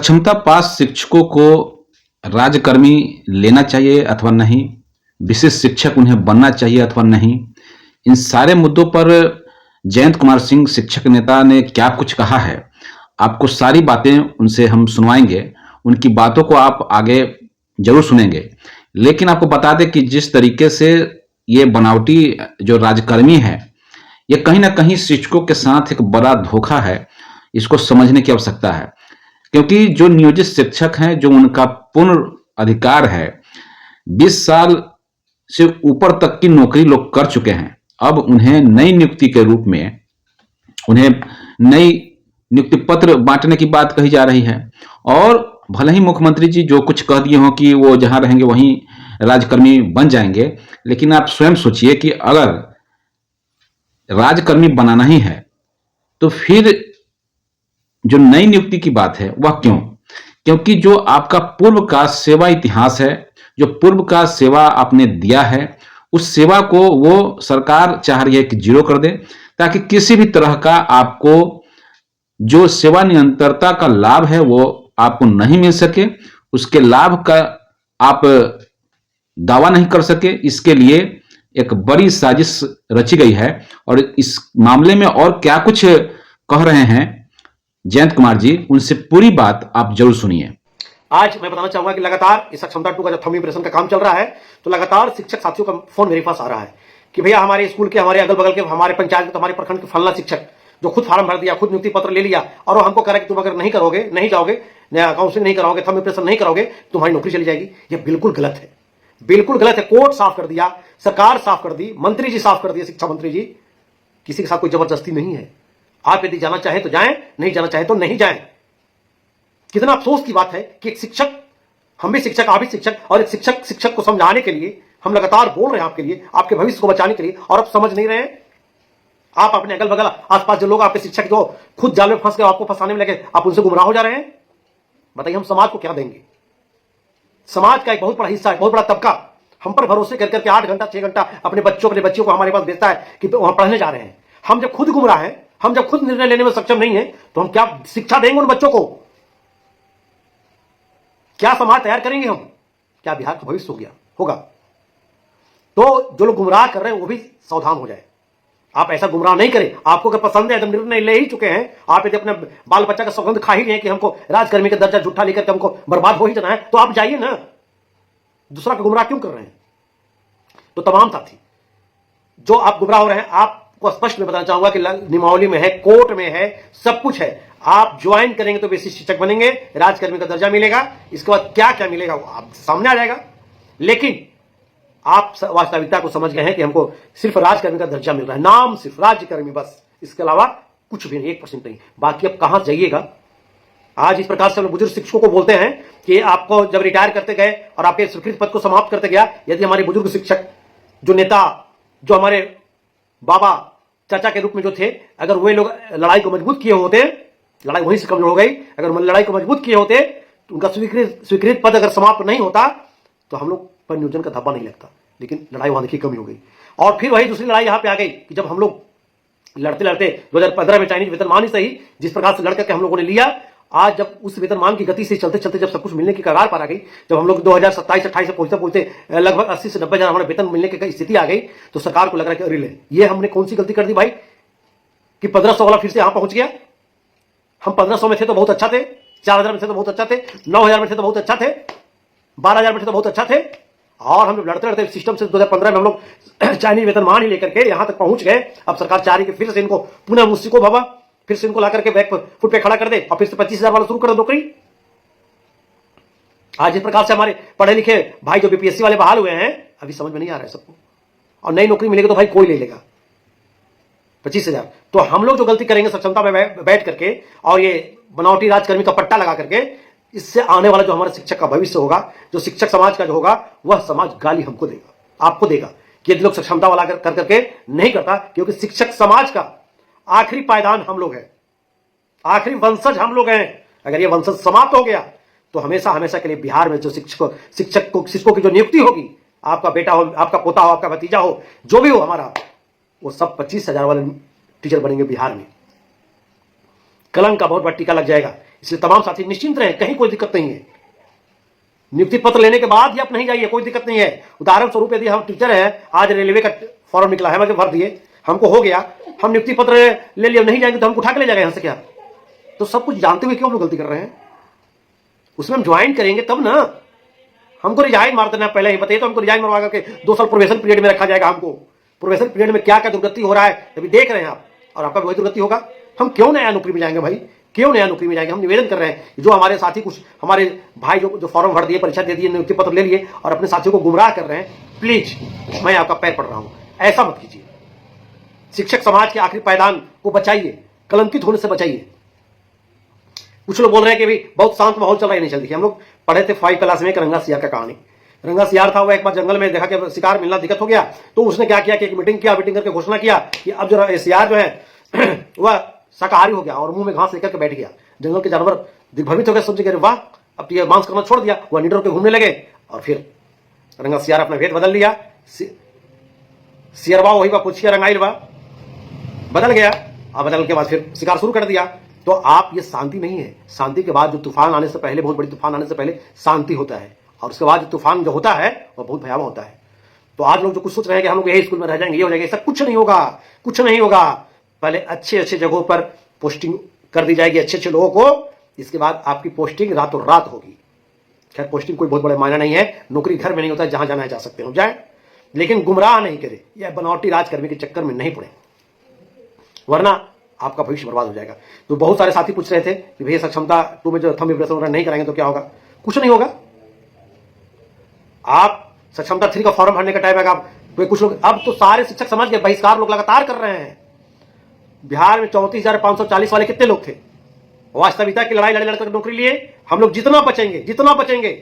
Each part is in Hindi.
सक्षमता पास शिक्षकों को राज्यकर्मी लेना चाहिए अथवा नहीं? विशेष शिक्षक उन्हें बनना चाहिए अथवा नहीं? इन सारे मुद्दों पर जयंत कुमार सिंह शिक्षक नेता ने क्या कुछ कहा है? आपको सारी बातें उनसे हम सुनवाएँगे। उनकी बातों को आप आगे ज़रूर सुनेंगे। लेकिन आपको बता दें कि जिस तरीके से ये बनावटी जो राज्यकर्मी है, ये कहीं न कहीं शिक्षकों के साथ एक बड़ा धोखा है। इसको समझने की आवश्यकता है। क्योंकि जो नियोजित शिक्षक हैं, जो उनका पूर्ण अधिकार है, 20 साल से ऊपर तक की नौकरी लोग कर चुके हैं। अब उन्हें नई नियुक्ति के रूप में उन्हें नई नियुक्ति पत्र बाँटने की बात कही जा रही है। और भले ही मुख्यमंत्री जी जो कुछ कह दिए हों कि वो जहाँ रहेंगे वहीं राज्यकर्मी बन जाएँगे, लेकिन आप स्वयं सोचिए कि अगर राज्यकर्मी बनाना ही है, तो फिर जो नई नियुक्ति की बात है वह क्यों? क्योंकि जो आपका पूर्व का सेवा इतिहास है, जो पूर्व का सेवा आपने दिया है, उस सेवा को वो सरकार चाह रही है कि ज़ीरो कर दे, ताकि किसी भी तरह का आपको जो सेवा निरंतरता का लाभ है वो आपको नहीं मिल सके, उसके लाभ का आप दावा नहीं कर सके। इसके लिए एक बड़ी साजिश रची गई है और इस मामले में और क्या कुछ कह रहे हैं जयंत कुमार जी, उनसे पूरी बात आप जरूर सुनिए। आज मैं बताना चाहूंगा कि लगातार इस सक्षमता 2 का जब थंब इम्प्रेशन का काम चल रहा है, तो लगातार शिक्षक साथियों का फोन मेरे पास आ रहा है कि भैया हमारे स्कूल के, हमारे अगल बगल के, हमारे पंचायत के, हमारे प्रखंड के फलना शिक्षक जो खुद फार्म भर दिया, खुद नियुक्ति पत्र ले लिया, और वो हमको कह रहा है कि तुम अगर नहीं करोगे, नहीं जाओगे, काउंसलिंग नहीं कराओगे, थंब इम्प्रेशन नहीं करोगे, तुम्हारी नौकरी चली जाएगी। ये बिल्कुल गलत है, बिल्कुल गलत है। कोर्ट साफ कर दिया, सरकार साफ कर दी, मंत्री जी साफ कर दिए, शिक्षा मंत्री जी। किसी के साथ कोई जबरदस्ती नहीं है। आप यदि जाना चाहें तो जाएं, नहीं जाना चाहें तो नहीं जाएं। कितना अफसोस की बात है कि एक शिक्षक, हम भी शिक्षक, आप भी शिक्षक, और एक शिक्षक को समझाने के लिए हम लगातार बोल रहे हैं आपके लिए, आपके भविष्य को बचाने के लिए, और आप समझ नहीं रहे हैं। आप अपने अगल बगल आसपास जो लोग आपके शिक्षक जो खुद जाल में फंस गए, आपको फंसाने में लगे, आप उनसे गुमराह हो जा रहे हैं। बताइए हम समाज को क्या देंगे? समाज का एक बहुत बड़ा हिस्सा है, बहुत बड़ा तबका हम पर भरोसे कर करके 8 घंटा 6 घंटा अपने बच्चों को हमारे पास भेजता है कि वहां पढ़ने जा रहे हैं। हम जब खुद गुमराह हैं, हम जब खुद निर्णय लेने में सक्षम नहीं है, तो हम क्या शिक्षा देंगे उन बच्चों को? क्या समाज तैयार करेंगे हम? क्या बिहार का भविष्य होगा? तो जो लोग गुमराह कर रहे हैं वो भी सावधान हो जाए। आप ऐसा गुमराह नहीं करें। आपको अगर पसंद है तो निर्णय ले ही चुके हैं, आप यदि अपने बाल बच्चा का सौगंध खा ही रहे हैं कि हमको राजकर्मी का दर्जा झूठा लेकर के हमको बर्बाद हो ही जाना है, तो आप जाइए ना। दूसरा का गुमराह क्यों कर रहे हैं? तो तमाम साथी जो आप गुमराह हो रहे हैं, आपको स्पष्ट में बताना चाहूंगा कि नियमावली में है, कोर्ट में है, सब कुछ है। आप ज्वाइन करेंगे तो बेसिक शिक्षक बनेंगे, राजकर्मी का दर्जा मिलेगा। इसके बाद क्या क्या मिलेगा वो आप सामने आ जाएगा। लेकिन आप वास्तविकता को समझ गए हैं कि हमको सिर्फ राजकर्मी का दर्जा मिल रहा है, नाम सिर्फ राज्यकर्मी, बस। इसके अलावा कुछ भी नहीं, 1% नहीं। बाकी अब कहां जाइएगा? आज इस प्रकार से हम बुजुर्ग शिक्षकों को बोलते हैं कि आपको जब रिटायर करते गए और आपके स्वीकृत पद को समाप्त करते गया, यदि हमारे बुजुर्ग शिक्षक, जो नेता, जो हमारे बाबा चाचा के रूप में जो थे, अगर वे लोग लड़ाई को मजबूत किए होते, लड़ाई वहीं से कमजोर हो गई, अगर लड़ाई को मजबूत किए होते तो उनका स्वीकृत पद अगर समाप्त नहीं होता तो हम लोग पर नियोजन का धब्बा नहीं लगता। लेकिन लड़ाई वहां देखिए कमी हो गई। और फिर वही दूसरी लड़ाई यहां पे आ गई कि जब हम लोग लड़ते लड़ते 2015 में चाइनीज वेतनमान ही सही, जिस प्रकार से लड़कर के हम लोगों ने लिया, आज जब उस वेतनमान की गति से चलते चलते जब सब कुछ मिलने की कगार पर आ गई, जब हम लोग 2027-28 से पहुंचते पहुंचते लगभग 80 से 90 हजार हमारे वेतन मिलने की स्थिति आ गई, तो सरकार को लग रहा है कि अरे ले, ये हमने कौन सी गलती कर दी भाई कि 1500 वाला फिर से यहां पहुंच गया। हम 1500 में थे तो बहुत अच्छा थे, 4000 में थे तो बहुत अच्छा थे, 9000 में थे तो बहुत अच्छा थे, 12000 में थे तो बहुत अच्छा थे। और हम लड़ते लड़ते सिस्टम से 2015 में हम लोग चाइनीज वेतनमान ही लेकर के यहां तक पहुंच गए। अब सरकार चाह रही है कि फिर से इनको पुनः मुस्सी को भवा, फिर से इनको ला करके बैक फुट पे खड़ा कर दे और फिर से 25,000 वाला शुरू कर दो नौकरी। आज इस प्रकार से हमारे पढ़े लिखे भाई जो बीपीएससी वाले बहाल हुए हैं, अभी समझ में नहीं आ रहा है सबको। और नई नौकरी मिलेगी तो भाई कोई ले लेगा 25,000। तो हम लोग जो गलती करेंगे सक्षमता में बैठ करके और ये बनावटी राजकर्मी का पट्टा लगा करके, इससे आने वाला जो हमारा शिक्षक का भविष्य होगा, जो शिक्षक समाज का जो होगा, वह समाज गाली हमको देगा, आपको देगा कि यदि लोग सक्षमता वाला कर करके नहीं करता। क्योंकि शिक्षक समाज का आखिरी पायदान हम लोग हैं, आखिरी वंशज हम लोग हैं। अगर ये वंशज समाप्त हो गया तो हमेशा हमेशा के लिए बिहार में जो शिक्षकों की जो नियुक्ति होगी, आपका बेटा हो, आपका पोता हो, आपका भतीजा हो, जो भी हो हमारा, वो सब 25,000 वाले टीचर बनेंगे बिहार में। कलंक का बहुत बड़ा टीका लग जाएगा। इसलिए तमाम साथी निश्चिंत रहे, कहीं कोई दिक्कत नहीं है। नियुक्ति पत्र लेने के बाद ही आप नहीं जाइए, कोई दिक्कत नहीं है। उदाहरण स्वरूप यदि हम टीचर हैं, आज रेलवे का फॉर्म निकला है, हम भर दिए, हमको हो गया, हम नियुक्ति पत्र ले लिया, नहीं जाएंगे तो हमको उठा के ले जाएगा यहां से क्या? तो सब कुछ जानते हुए क्यों हम लोग गलती कर रहे हैं? उसमें हम ज्वाइन करेंगे तब ना। हमको रिजाइन मार देना पहले ही बताइए, तो हमको रिजाइन मरवा करके 2 साल प्रोबेशन पीरियड में रखा जाएगा। हमको प्रोबेशन पीरियड में क्या क्या दुर्गति हो रहा है अभी देख रहे हैं आप, और आपका वही दुर्गति होगा। हम क्यों नया नौकरी में जाएंगे भाई, क्यों नया नौकरी में जाएंगे? हम निवेदन कर रहे हैं, जो हमारे साथी कुछ हमारे भाई जो फॉर्म भर दिए, परीक्षा दे दिए, नियुक्ति पत्र ले लिए और अपने साथियों को गुमराह कर रहे हैं, प्लीज मैं आपका पैर पड़ रहा हूं, ऐसा मत कीजिए। शिक्षक समाज के आखिरी पायदान को बचाइए, कलंकित होने से बचाइए। कुछ लोग बोल रहे हैं कि भाई बहुत शांत माहौल चल रहा है, नहीं चलती। हम लोग पढ़े थे 5 क्लास में एक रंगा सियार का कहानी। रंगा सियार था, वो एक बार जंगल में देखा कि शिकार मिलना दिक्कत हो गया, तो उसने क्या किया कि एक मीटिंग किया, मीटिंग करके घोषणा किया कि अब जो सियार जो है वह शाकाहारी हो गया और मुंह में घास लेकर के बैठ गया। जंगल के जानवर दिग्भ्रमित हो गए, समझे गए वाह अब ये मांस करना छोड़ दिया, वह निडर के घूमने लगे। और फिर रंगा सियार अपना भेद बदल लिया, सियरवा वही बा पुछिया रंगाइल बा, बदल गया। अब बदल के बाद फिर शिकार शुरू कर दिया। तो आप, ये शांति नहीं है। शांति के बाद जो तूफान आने से पहले, बहुत बड़ी तूफान आने से पहले शांति होता है, और उसके बाद जो तूफान जो होता है वह बहुत भयावह होता है। तो आज लोग जो कुछ सोच रहे हैं कि हम लोग यही स्कूल में रह जाएंगे, ये हो जाएगा, ऐसा कुछ नहीं होगा, कुछ नहीं होगा। पहले अच्छे अच्छे जगहों पर पोस्टिंग कर दी जाएगी, अच्छे अच्छे लोगों को, इसके बाद आपकी पोस्टिंग रातों रात होगी। खैर पोस्टिंग कोई बहुत बड़ा मायना नहीं है, नौकरी घर में नहीं होता है, जहां जाना है जा सकते हो जाए, लेकिन गुमराह नहीं करे, यह बनावटी राजकर्मी के चक्कर में नहीं पड़े, वरना आपका भविष्य बर्बाद हो जाएगा। तो बहुत सारे साथी पूछ रहे थे कि भैया सक्षमता 2 में जो थंब इम्प्रेशन नहीं कराएंगे तो क्या होगा? कुछ नहीं होगा। आप सक्षमता 3 का फॉर्म भरने का टाइम आएगा, तो कुछ लोग, अब तो सारे शिक्षक समाज के बहिष्कार लोग लगातार कर रहे हैं। बिहार में 34,540 वाले कितने लोग थे? वास्तविकता की लड़ाई लड़ लड़कर नौकरी लिए। हम लोग जितना बचेंगे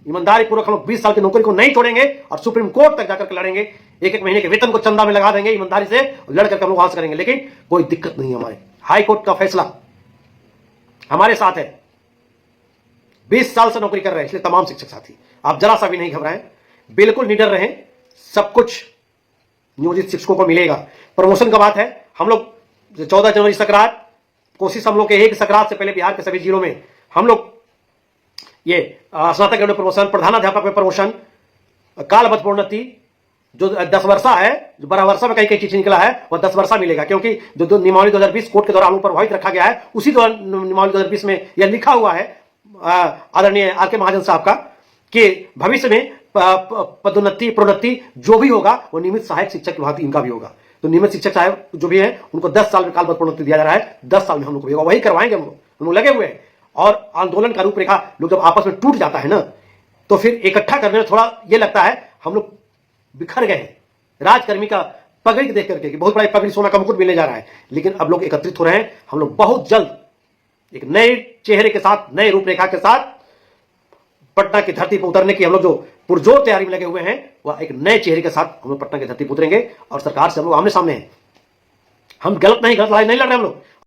ईमानदारी पूर्वक, हम लोग 20 साल की नौकरी को नहीं छोड़ेंगे और सुप्रीम कोर्ट तक जाकर के लड़ेंगे। एक महीने के वेतन को चंदा में लगा देंगे, ईमानदारी से लड़ करके हम लोग हासिल करेंगे। लेकिन कोई दिक्कत नहीं है, हमारे हाई कोर्ट का फैसला हमारे साथ है। 20 साल से नौकरी कर रहे हैं, इसलिए तमाम शिक्षक साथी आप जरा सा भी नहीं घबराएं, बिल्कुल निडर रहें, सब कुछ नियोजित शिक्षकों को मिलेगा। प्रमोशन का बात है, हम लोग 14 जनवरी सकरात, कोशिश हम लोग के एक सकरात से पहले बिहार के सभी जिलों में हम लोग ये स्नातक में प्रमोशन, प्रधानाध्यापक में प्रमोशन, कालबद्ध प्रोन्नति, जो 10 वर्षा है, जो 12 वर्षा में कई चिट्ठी निकला है, वह 10 वर्षा मिलेगा, क्योंकि जो नियमावली 2020 कोर्ट के द्वारा हम लोग पर प्रभावित रखा गया है, उसी नियमावली 2020 में यह लिखा हुआ है आदरणीय आर.के. महाजन साहब का, कि भविष्य में पदोन्नति प्रोन्नति जो भी होगा वो नियमित सहायक शिक्षक की भांति इनका भी होगा। तो नियमित शिक्षक साहब जो भी है उनको 10 साल में कालबद्ध प्रोन्नति दिया जा रहा है, 10 साल में हम लोग को भी होगा, वही करवाएंगे हम लोग लगे हुए हैं। और आंदोलन का रूपरेखा लोग जब आपस में टूट जाता है ना, तो फिर इकट्ठा करने में थोड़ा ये लगता है हम लोग बिखर गए हैं। राजकर्मी का पगड़ी देख करके कि बहुत बड़ा पगड़ी सोना का मुकुट मिलने जा रहा है, लेकिन अब लोग एकत्रित हो रहे हैं। हम लोग बहुत जल्द एक नए चेहरे के साथ, नए रूपरेखा के साथ पटना की धरती पर उतरने की हम लोग जो पुरजोर तैयारी में लगे हुए हैं, वह एक नए चेहरे के साथ हम लोग पटना की धरती पर उतरेंगे और सरकार से हम लोग आमने सामने हैं। हम गलत लड़ाई नहीं लड़ रहे, हम लोग